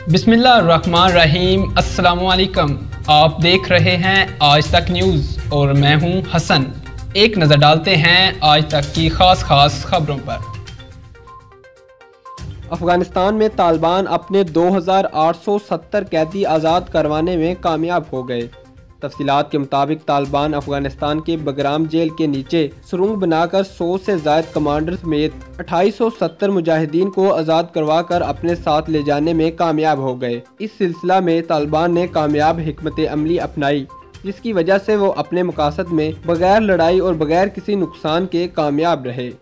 बिस्मिल्लाहिर्रहमानिर्रहीम। अस्सलाम वालेकुम। आप देख रहे हैं आज तक न्यूज़ और मैं हूं हसन। एक नज़र डालते हैं आज तक की खास खबरों पर। अफगानिस्तान में तालिबान अपने 2870 कैदी आज़ाद करवाने में कामयाब हो गए। तफसीलात के मुताबिक तालिबान अफगानिस्तान के बगराम जेल के नीचे सुरंग बनाकर 100 से ज़ायद कमांडर समेत 2870 मुजाहिदीन को आज़ाद करवा कर अपने साथ ले जाने में कामयाब हो गए। इस सिलसिला में तालिबान ने कामयाब हिकमत अमली अपनाई, जिसकी वजह से वो अपने मकासद में बगैर लड़ाई और बगैर किसी नुकसान के कामयाब रहे।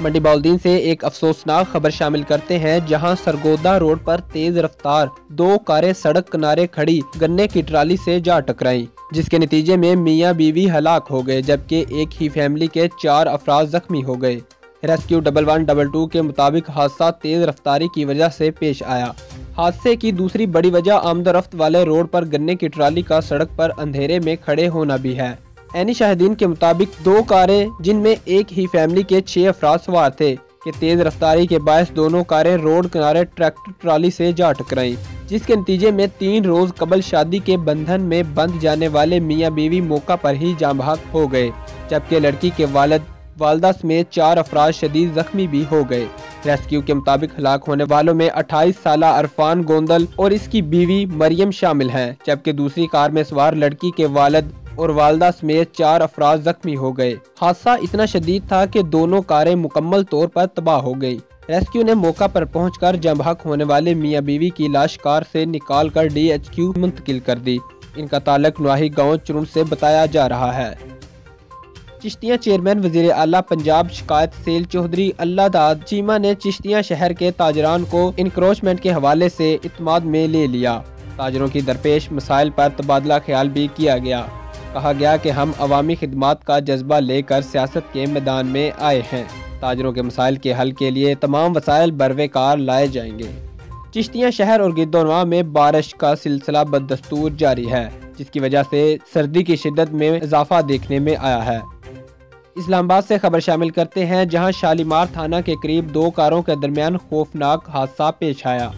मंडी बाउद्दीन से एक अफसोसनाक खबर शामिल करते हैं, जहां सरगोदा रोड पर तेज रफ्तार 2 कारें सड़क किनारे खड़ी गन्ने की ट्राली से जा टकराईं, जिसके नतीजे में मियां बीवी हलाक हो गए, जबकि एक ही फैमिली के 4 अफराद जख्मी हो गए। रेस्क्यू 1112 के मुताबिक हादसा तेज रफ्तारी की वजह से पेश आया। हादसे की दूसरी बड़ी वजह आमदोरफ्त वाले रोड पर गन्ने की ट्राली का सड़क पर अंधेरे में खड़े होना भी है। ऐनी शाहिदीन के मुताबिक 2 कारें, जिनमें एक ही फैमिली के 6 अफराद सवार थे, कि तेज रफ्तारी के बायस दोनों कारें रोड किनारे ट्रैक्टर ट्राली से जा टकराईं, जिसके नतीजे में 3 रोज कबल शादी के बंधन में बंध जाने वाले मियां बीवी मौका पर ही जाँ बहक हो गए, जबकि लड़की के वालदा समेत 4 अफराद शदीद जख्मी भी हो गए। रेस्क्यू के मुताबिक हलाक होने वालों में 28 साला अरफान गोंदल और इसकी बीवी मरियम शामिल हैं, जबकि दूसरी कार में सवार लड़की के वालिद और वालदा समेत 4 अफराद जख्मी हो गए। हादसा इतना शदीद था कि दोनों कारें मुकम्मल तौर पर तबाह हो गई। रेस्क्यू ने मौका पर पहुंचकर जाँ बहक होने वाले मियां बीवी की लाश कार से निकालकर DHQ मुंतकिल कर दी। इनका ताल्लुक नवाही गांव चुरुन से बताया जा रहा है। चिश्तिया चेयरमैन वजीर आला पंजाब शिकायत सेल चौधरी अल्लाहदाद चीमा ने चिश्तिया शहर के ताजरान को इंक्रोचमेंट के हवाले से इत्माद में ले लिया। ताजरों की दरपेश मसाइल पर तबादला ख्याल भी किया गया। कहा गया कि हम अवामी खिदमात का जज्बा लेकर सियासत के मैदान में आए हैं। ताजरों के मसाइल के हल के लिए तमाम वसाइल बरवेकार लाए जाएंगे। चिश्तिया शहर और गिरदोनवा में बारिश का सिलसिला बदस्तूर जारी है, जिसकी वजह से सर्दी की शिद्दत में इजाफा देखने में आया है। इस्लामाबाद से खबर शामिल करते हैं, जहां शालीमार थाना के करीब 2 कारों के दरमियान खौफनाक हादसा पेश आया।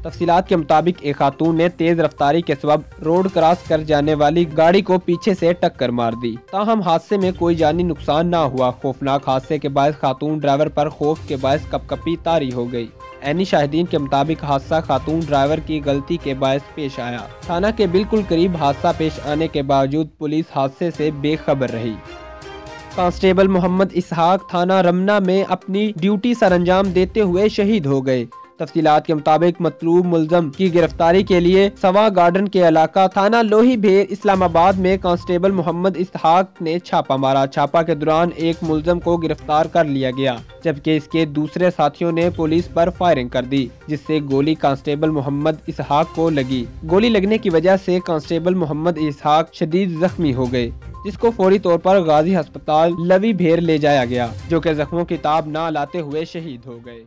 तफसीलात के मुताबिक एक खातून ने तेज रफ्तारी के सबब रोड क्रॉस कर जाने वाली गाड़ी को पीछे से टक्कर मार दी। ताहम हादसे में कोई जानी नुकसान न हुआ। खौफनाक हादसे के बायस खातून ड्राइवर पर खौफ के बायस कपकपी तारी हो गई। ऐनी शाहिदीन के मुताबिक हादसा खातून ड्राइवर की गलती के बायस पेश आया। थाना के बिल्कुल करीब हादसा पेश आने के बावजूद पुलिस हादसे से बेखबर रही। कांस्टेबल मोहम्मद इसहाक थाना रमना में अपनी ड्यूटी सरअंजाम देते हुए शहीद हो गए। तफसीलात के मुताबिक मतलूब मुलजम की गिरफ्तारी के लिए सवा गार्डन के इलाका थाना लोही भेर इस्लामाबाद में कांस्टेबल मोहम्मद इसहाक ने छापा मारा। छापा के दौरान एक मुलजम को गिरफ्तार कर लिया गया, जबकि इसके दूसरे साथियों ने पुलिस पर फायरिंग कर दी, जिससे गोली कांस्टेबल मोहम्मद इसहाक को लगी। गोली लगने की वजह से कांस्टेबल मोहम्मद इसहाक शदीद जख्मी हो गए, जिसको फौरी तौर पर गाजी अस्पताल लवी भेर ले जाया गया, जो कि जख्मों की ताब न लाते हुए शहीद हो गए।